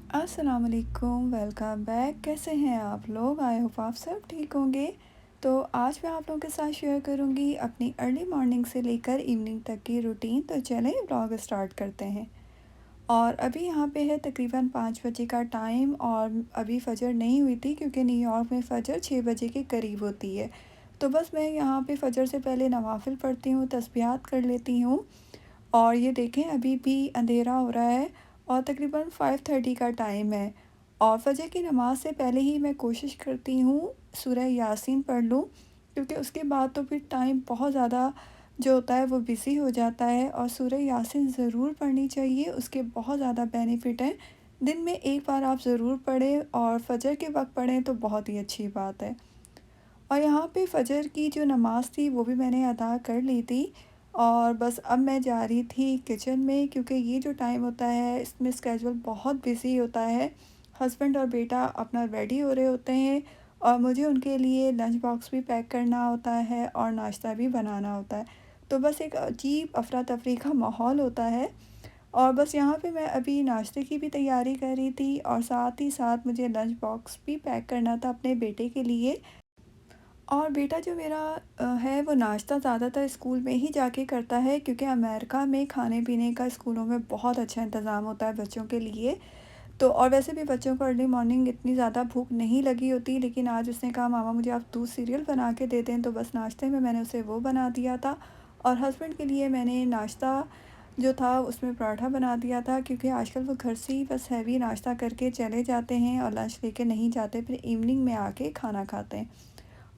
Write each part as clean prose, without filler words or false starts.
अस्सलाम वालेकुम, welcome back. कैसे हैं आप लोग? आई होप आप सब ठीक होंगे। तो आज मैं आप लोगों के साथ शेयर करूंगी अपनी अर्ली मॉर्निंग से लेकर इवनिंग तक की रूटीन। तो चलें व्लॉग स्टार्ट करते हैं। और अभी यहाँ पे है तकरीबन 5 बजे का टाइम और अभी फ़जर नहीं हुई थी क्योंकि न्यूयॉर्क में फ़जर 6 बजे के करीब होती है। तो बस मैं यहाँ पे फ़जर से पहले नवाफ़िल पढ़ती हूँ, तस्बीहात कर लेती हूँ। और ये देखें अभी भी अंधेरा हो रहा है और तकरीबन 5:30 का टाइम है। और फजर की नमाज़ से पहले ही मैं कोशिश करती हूँ सूरह यासीन पढ़ लूँ, क्योंकि उसके बाद तो फिर टाइम बहुत ज़्यादा जो होता है वो बिज़ी हो जाता है। और सूरह यासीन ज़रूर पढ़नी चाहिए, उसके बहुत ज़्यादा बेनिफिट हैं। दिन में एक बार आप ज़रूर पढ़ें और फजर के वक्त पढ़ें तो बहुत ही अच्छी बात है। और यहाँ पे फ़जर की जो नमाज़ थी वो भी मैंने अदा कर ली थी। और बस अब मैं जा रही थी किचन में, क्योंकि ये जो टाइम होता है इसमें स्केजूल बहुत बिज़ी होता है। हस्बैंड और बेटा अपना रेडी हो रहे होते हैं और मुझे उनके लिए लंच बॉक्स भी पैक करना होता है और नाश्ता भी बनाना होता है। तो बस एक अजीब अफरा तफरी का माहौल होता है। और बस यहाँ पे मैं अभी नाश्ते की भी तैयारी कर रही थी और साथ ही साथ मुझे लंच बॉक्स भी पैक करना था अपने बेटे के लिए। और बेटा जो मेरा है वो नाश्ता ज़्यादातर स्कूल में ही जाके करता है, क्योंकि अमेरिका में खाने पीने का स्कूलों में बहुत अच्छा इंतज़ाम होता है बच्चों के लिए। तो और वैसे भी बच्चों को अर्ली मॉर्निंग इतनी ज़्यादा भूख नहीं लगी होती, लेकिन आज उसने कहा मामा मुझे आप दूध सीरियल बना के दे दें, तो बस नाश्ते में मैंने उसे वो बना दिया था। और हस्बैंड के लिए मैंने नाश्ता जो था उसमें पराठा बना दिया था, क्योंकि आजकल वो घर से ही बस हैवी नाश्ता करके चले जाते हैं और लंच लेके नहीं जाते, फिर इवनिंग में आके खाना खाते हैं।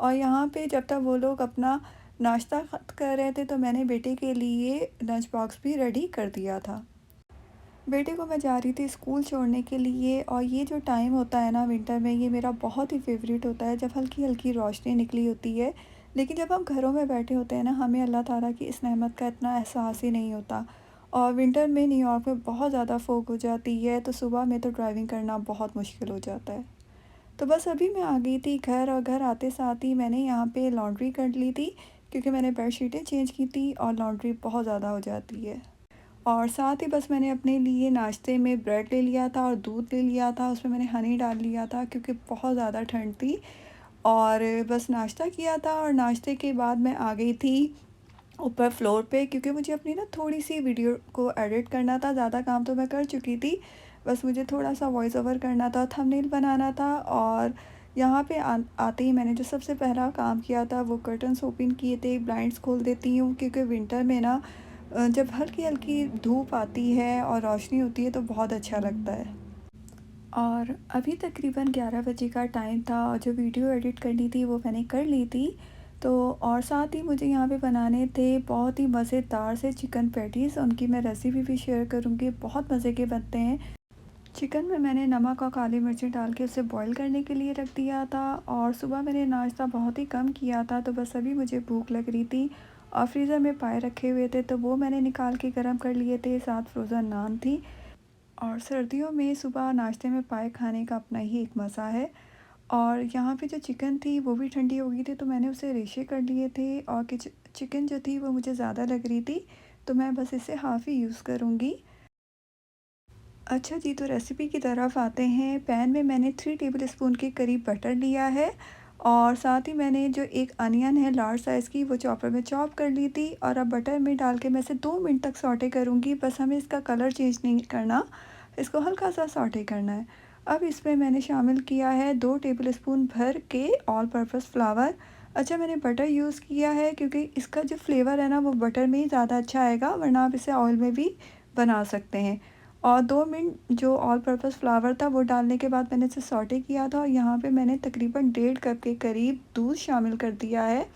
और यहाँ पे जब तक वो लोग अपना नाश्ता कर रहे थे तो मैंने बेटे के लिए लंच बॉक्स भी रेडी कर दिया था। बेटे को मैं जा रही थी स्कूल छोड़ने के लिए। और ये जो टाइम होता है ना विंटर में, ये मेरा बहुत ही फेवरेट होता है, जब हल्की हल्की रोशनी निकली होती है। लेकिन जब हम घरों में बैठे होते हैं ना, हमें अल्लाह ताला की इस नेमत का इतना एहसास ही नहीं होता। और विंटर में न्यूयॉर्क में बहुत ज़्यादा फोग हो जाती है, तो सुबह में तो ड्राइविंग करना बहुत मुश्किल हो जाता है। तो बस अभी मैं आ गई थी घर और घर आते साथ ही मैंने यहाँ पे लॉन्ड्री कर ली थी, क्योंकि मैंने बेडशीटें चेंज की थी और लॉन्ड्री बहुत ज़्यादा हो जाती है। और साथ ही बस मैंने अपने लिए नाश्ते में ब्रेड ले लिया था और दूध ले लिया था, उसमें मैंने हनी डाल लिया था क्योंकि बहुत ज़्यादा ठंड थी। और बस नाश्ता किया था और नाश्ते के बाद मैं आ गई थी ऊपर फ्लोर पे, क्योंकि मुझे अपनी ना थोड़ी सी वीडियो को एडिट करना था। ज़्यादा काम तो मैं कर चुकी थी, बस मुझे थोड़ा सा वॉइस ओवर करना था, थंबनेल बनाना था। और यहाँ पे आते ही मैंने जो सबसे पहला काम किया था वो कर्टन्स ओपन किए थे। ब्लाइंड्स खोल देती हूँ क्योंकि विंटर में ना जब हल्की हल्की धूप आती है और रोशनी होती है तो बहुत अच्छा लगता है। और अभी तकरीबन 11 बजे का टाइम था और जो वीडियो एडिट करनी थी वो मैंने कर ली थी। तो और साथ ही मुझे यहाँ पे बनाने थे बहुत ही मज़ेदार से चिकन पैटीज़, उनकी मैं रेसिपी भी शेयर करूँगी, बहुत मज़े के बनते हैं। चिकन में मैंने नमक और काली मिर्ची डाल के उसे बॉईल करने के लिए रख दिया था। और सुबह मैंने नाश्ता बहुत ही कम किया था, तो बस अभी मुझे भूख लग रही थी और फ्रीज़र में पाए रखे हुए थे तो वो मैंने निकाल के गर्म कर लिए थे, साथ फ्रोज़न नान थी। और सर्दियों में सुबह नाश्ते में पाए खाने का अपना ही एक मज़ा है। और यहाँ पे जो चिकन थी वो भी ठंडी हो गई थी, तो मैंने उसे रेशे कर लिए थे। और कि चिकन जो थी वो मुझे ज़्यादा लग रही थी, तो मैं बस इसे हाफ़ ही यूज़ करूँगी। अच्छा जी, तो रेसिपी की तरफ आते हैं। पैन में मैंने 3 टेबल स्पून के करीब बटर लिया है और साथ ही मैंने जो एक अनियन है लार्ज साइज़ की वो चॉपर में चॉप कर ली थी। और अब बटर में डाल के मैं इसे 2 मिनट तक सौटे करूँगी, बस हमें इसका कलर चेंज नहीं करना, इसको हल्का सा सौटे करना है। अब इसमें मैंने शामिल किया है 2 टेबल स्पून भर के ऑल पर्पस फ्लावर। अच्छा, मैंने बटर यूज़ किया है क्योंकि इसका जो फ्लेवर है ना वो बटर में ही ज़्यादा अच्छा आएगा, वरना आप इसे ऑयल में भी बना सकते हैं। और 2 मिनट जो ऑल पर्पस फ्लावर था वो डालने के बाद मैंने इसे सौटे किया था और यहाँ पे मैंने तकरीबन 1.5 कप के करीब दूध शामिल कर दिया है।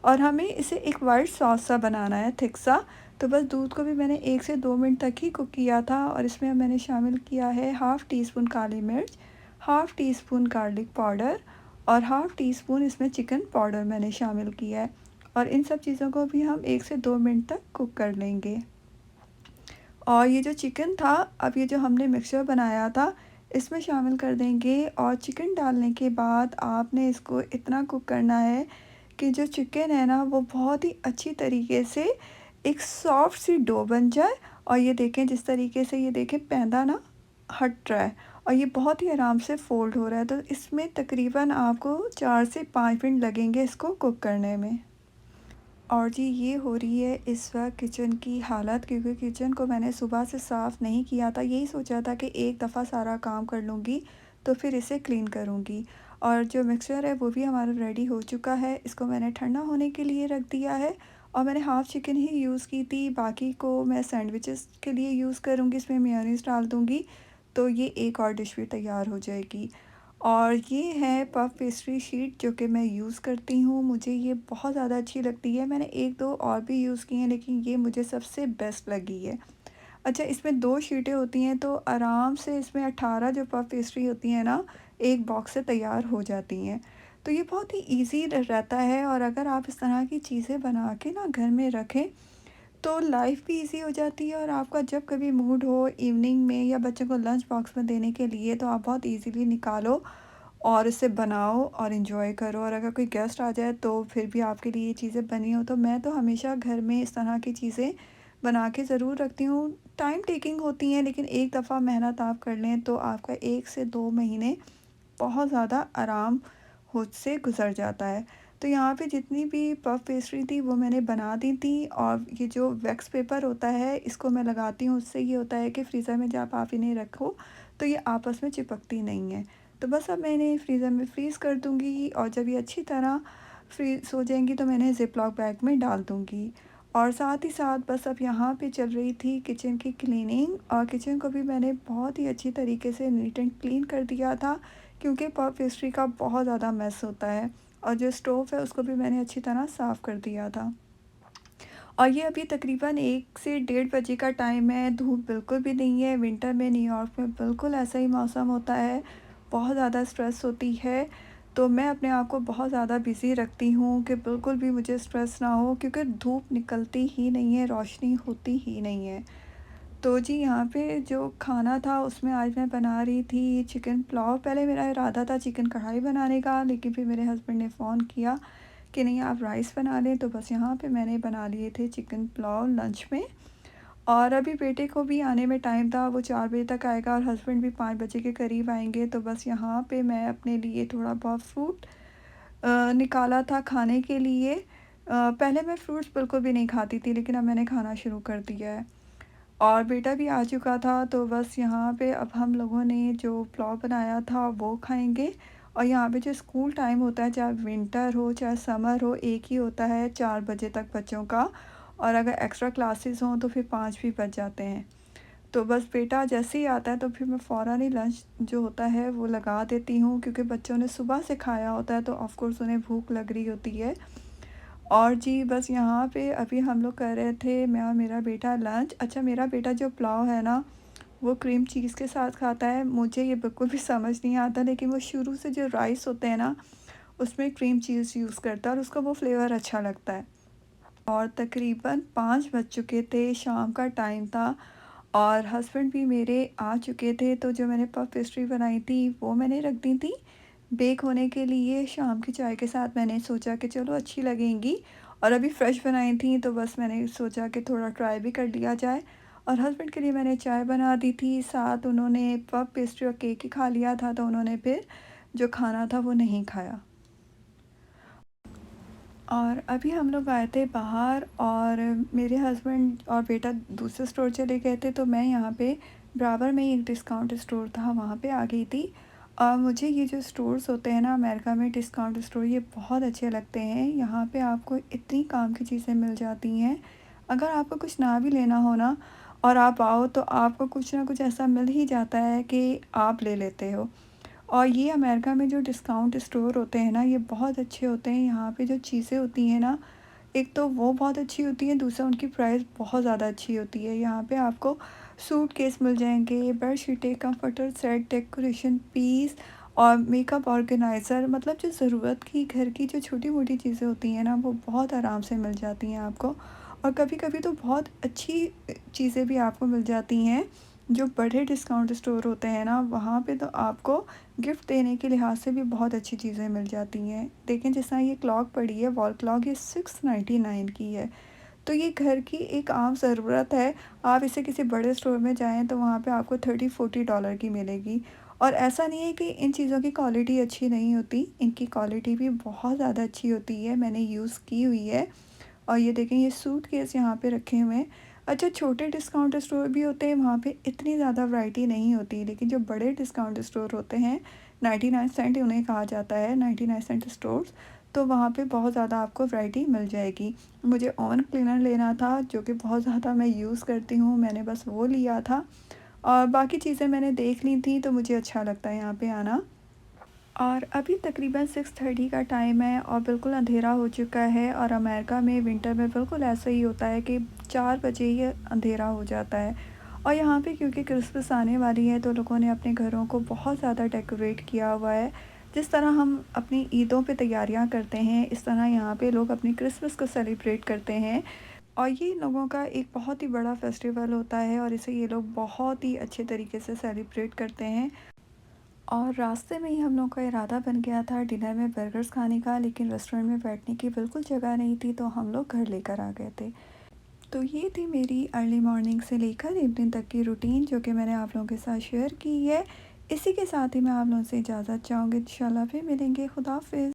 और हमें इसे एक वाइट सॉस सा बनाना है, थिक सा। तो बस दूध को भी मैंने 1 से 2 मिनट तक ही कुक किया था। और इसमें मैंने शामिल किया है हाफ़ टी स्पून काली मिर्च, half tea spoon garlic powder और हाफ़ टी स्पून इसमें चिकन पाउडर मैंने शामिल किया है। और इन सब चीज़ों को भी हम 1 से 2 मिनट तक कुक कर लेंगे। और ये जो चिकन था, अब ये जो हमने मिक्सचर बनाया था इसमें शामिल कर देंगे। और चिकन डालने के बाद आपने इसको इतना कुक करना है कि जो चिकन है ना वो बहुत ही अच्छी तरीके से एक सॉफ्ट सी डो बन जाए। और ये देखें जिस तरीके से, ये देखें पैंदा ना हट रहा है और ये बहुत ही आराम से फ़ोल्ड हो रहा है। तो इसमें तकरीबन आपको 4 से 5 मिनट लगेंगे इसको कुक करने में। और जी ये हो रही है इस वक्त किचन की हालत, क्योंकि किचन को मैंने सुबह से साफ़ नहीं किया था। यही सोचा था कि एक दफ़ा सारा काम कर लूँगी तो फिर इसे क्लीन करूँगी। और जो मिक्सचर है वो भी हमारा रेडी हो चुका है। इसको मैंने ठंडा होने के लिए रख दिया है और मैंने हाफ़ चिकन ही यूज़ की थी, बाकी को मैं सैंडविचेस के लिए यूज़ करूँगी। इसमें मेयोनीज़ डाल दूँगी तो ये एक और डिश भी तैयार हो जाएगी। और ये है पफ पेस्ट्री शीट जो कि मैं यूज़ करती हूँ, मुझे ये बहुत ज़्यादा अच्छी लगती है। मैंने 1-2 और भी यूज़ की हैं लेकिन ये मुझे सबसे बेस्ट लगी है। अच्छा, इसमें 2 शीटें होती हैं तो आराम से इसमें 18 जो पफ पेस्ट्री होती हैं ना, एक बॉक्स से तैयार हो जाती हैं। तो ये बहुत ही ईज़ी रहता है और अगर आप इस तरह की चीज़ें बना के ना घर में रखें तो लाइफ भी इजी हो जाती है और आपका जब कभी मूड हो इवनिंग में या बच्चों को लंच बॉक्स में देने के लिए तो आप बहुत इजीली निकालो और इसे बनाओ और इन्जॉय करो। और अगर कोई गेस्ट आ जाए तो फिर भी आपके लिए ये चीज़ें बनी हो, तो मैं तो हमेशा घर में इस तरह की चीज़ें बना के ज़रूर रखती हूँ। टाइम टेकिंग होती हैं लेकिन एक दफ़ा मेहनत आप कर लें तो आपका 1 से 2 महीने बहुत ज़्यादा आराम हो से गुज़र जाता है। तो यहाँ पे जितनी भी पफ पेस्ट्री थी वो मैंने बना दी थी और ये जो वैक्स पेपर होता है इसको मैं लगाती हूँ, उससे ये होता है कि फ्रीज़र में जब आप इन्हें रखो तो ये आपस में चिपकती नहीं है। तो बस अब मैं इन्हें फ्रीज़र में फ्रीज़ कर दूँगी और जब ये अच्छी तरह फ्रीज़ हो जाएँगी तो मैं इन्हें ज़िप-लॉक बैग में डाल दूँगी। और साथ ही साथ बस अब यहाँ पे चल रही थी किचन की क्लीनिंग और किचन को भी मैंने बहुत ही अच्छी तरीके से नीट एंड क्लीन कर दिया था, क्योंकि पफ पेस्ट्री का बहुत ज़्यादा मेस होता है। और जो स्टोव है उसको भी मैंने अच्छी तरह साफ़ कर दिया था। और ये अभी तकरीबन 1 से डेढ़ बजे का टाइम है, धूप बिल्कुल भी नहीं है। विंटर में न्यूयॉर्क में बिल्कुल ऐसा ही मौसम होता है, बहुत ज़्यादा स्ट्रेस होती है। तो मैं अपने आप को बहुत ज़्यादा बिज़ी रखती हूँ कि बिल्कुल भी मुझे स्ट्रेस ना हो, क्योंकि धूप निकलती ही नहीं है, रोशनी होती ही नहीं है। तो जी यहाँ पे जो खाना था उसमें आज मैं बना रही थी चिकन पुलाव। पहले मेरा इरादा था चिकन कढ़ाई बनाने का, लेकिन फिर मेरे हस्बैंड ने फ़ोन किया कि नहीं आप राइस बना लें, तो बस यहाँ पे मैंने बना लिए थे चिकन पुलाव लंच में। और अभी बेटे को भी आने में टाइम था, वो 4 बजे तक आएगा और हस्बैंड भी 5 बजे के करीब आएंगे। तो बस यहाँ पे मैं अपने लिए थोड़ा बहुत फ्रूट निकाला था खाने के लिए। पहले मैं फ्रूट्स बिल्कुल भी नहीं खाती थी लेकिन अब मैंने खाना शुरू कर दिया है। और बेटा भी आ चुका था तो बस यहाँ पे अब हम लोगों ने जो पुलाव बनाया था वो खाएंगे। और यहाँ पे जो स्कूल टाइम होता है, चाहे विंटर हो चाहे समर हो, एक ही होता है 4 बजे तक बच्चों का। और अगर एक्स्ट्रा क्लासेस हों तो फिर 5 भी बज जाते हैं। तो बस बेटा जैसे ही आता है तो फिर मैं फ़ौरन ही लंच जो होता है वो लगा देती हूँ, क्योंकि बच्चों ने सुबह से खाया होता है तो ऑफ़ कोर्स उन्हें भूख लग रही होती है। और जी बस यहाँ पे अभी हम लोग कर रहे थे, मैं और मेरा बेटा, लंच। अच्छा, मेरा बेटा जो पुलाव है ना वो क्रीम चीज़ के साथ खाता है। मुझे ये बिल्कुल भी समझ नहीं आता, लेकिन वो शुरू से जो राइस होते हैं ना उसमें क्रीम चीज़ यूज़ करता है और उसका वो फ्लेवर अच्छा लगता है। और तकरीबन 5 बज चुके थे, शाम का टाइम था और हस्बैंड भी मेरे आ चुके थे। तो जो मैंने पफ पेस्ट्री बनाई थी वो मैंने रख दी थी बेक होने के लिए। शाम की चाय के साथ मैंने सोचा कि चलो अच्छी लगेंगी और अभी फ़्रेश बनाई थी तो बस मैंने सोचा कि थोड़ा ट्राई भी कर लिया जाए। और हस्बैंड के लिए मैंने चाय बना दी थी, साथ उन्होंने पफ पेस्ट्री और केक ही खा लिया था, तो उन्होंने फिर जो खाना था वो नहीं खाया। और अभी हम लोग आए थे बाहर और मेरे हस्बैंड और बेटा दूसरे स्टोर चले गए थे, तो मैं यहाँ पे बराबर में ही एक डिस्काउंट स्टोर था वहाँ पे आ गई थी। और मुझे ये जो स्टोर्स होते हैं ना अमेरिका में, डिस्काउंट स्टोर, ये बहुत अच्छे लगते हैं। यहाँ पे आपको इतनी काम की चीज़ें मिल जाती हैं, अगर आपको कुछ ना भी लेना हो ना और आप आओ तो आपको कुछ ना कुछ ऐसा मिल ही जाता है कि आप ले लेते हो। और ये अमेरिका में जो डिस्काउंट स्टोर होते हैं ना ये बहुत अच्छे होते हैं। यहाँ पे जो चीज़ें होती हैं ना, एक तो वो बहुत अच्छी होती है, दूसरा उनकी प्राइस बहुत ज़्यादा अच्छी होती है। यहाँ पे आपको सूट केस मिल जाएंगे, बेड शीटें, कंफर्टर सेट, डेकोरेशन पीस और मेकअप ऑर्गेनाइज़र, मतलब जो ज़रूरत की घर की जो छोटी मोटी चीज़ें होती हैं ना वो बहुत आराम से मिल जाती हैं आपको। और कभी कभी तो बहुत अच्छी चीज़ें भी आपको मिल जाती हैं। जो बड़े डिस्काउंट स्टोर होते हैं ना वहाँ पे तो आपको गिफ्ट देने के लिहाज से भी बहुत अच्छी चीज़ें मिल जाती हैं। देखें जिस तरह ये क्लॉक पड़ी है, वॉल क्लॉक, ये 699 की है। तो ये घर की एक आम ज़रूरत है। आप इसे किसी बड़े स्टोर में जाएँ तो वहाँ पे आपको 30-40 डॉलर की मिलेगी। और ऐसा नहीं है कि इन चीज़ों की क्वालिटी अच्छी नहीं होती, इनकी क्वालिटी भी बहुत ज़्यादा अच्छी होती है, मैंने यूज़ की हुई है। और ये देखें, ये सूटकेस यहाँ पे रखे हुए हैं। अच्छा, छोटे डिस्काउंट स्टोर भी होते हैं, वहाँ पे इतनी ज़्यादा वैरायटी नहीं होती, लेकिन जो बड़े डिस्काउंट स्टोर होते हैं, 99 सेंट उन्हें कहा जाता है, 99 सेंट स्टोर्स, तो वहाँ पे बहुत ज़्यादा आपको वैरायटी मिल जाएगी। मुझे ओवन क्लीनर लेना था, जो कि बहुत ज़्यादा मैं यूज़ करती हूँ, मैंने बस वो लिया था और बाकी चीज़ें मैंने देख ली थी, तो मुझे अच्छा लगता है यहाँ पे आना। और अभी तकरीबन 6:30 का टाइम है और बिल्कुल अंधेरा हो चुका है, और अमेरिका में विंटर में बिल्कुल ऐसा ही होता है कि 4 बजे ही अंधेरा हो जाता है। और यहाँ पे क्योंकि क्रिसमस आने वाली है, तो लोगों ने अपने घरों को बहुत ज़्यादा डेकोरेट किया हुआ है। जिस तरह हम अपनी ईदों पे तैयारियां करते हैं, इस तरह यहाँ पे लोग अपनी क्रिसमस को सेलिब्रेट करते हैं। और ये इन लोगों का एक बहुत ही बड़ा फेस्टिवल होता है और इसे ये लोग बहुत ही अच्छे तरीके से सेलिब्रेट करते हैं। और रास्ते में ही हम लोग का इरादा बन गया था डिनर में बर्गर्स खाने का, लेकिन रेस्टोरेंट में बैठने की बिल्कुल जगह नहीं थी, तो हम लोग घर लेकर आ गए थे। तो ये थी मेरी अर्ली मॉर्निंग से लेकर इवनिंग तक की रूटीन, जो कि मैंने आप लोगों के साथ शेयर की है। इसी के साथ ही मैं आप लोगों से इजाज़त चाहूँगी। इंशाल्लाह फिर मिलेंगे। खुदा हाफ़िज़।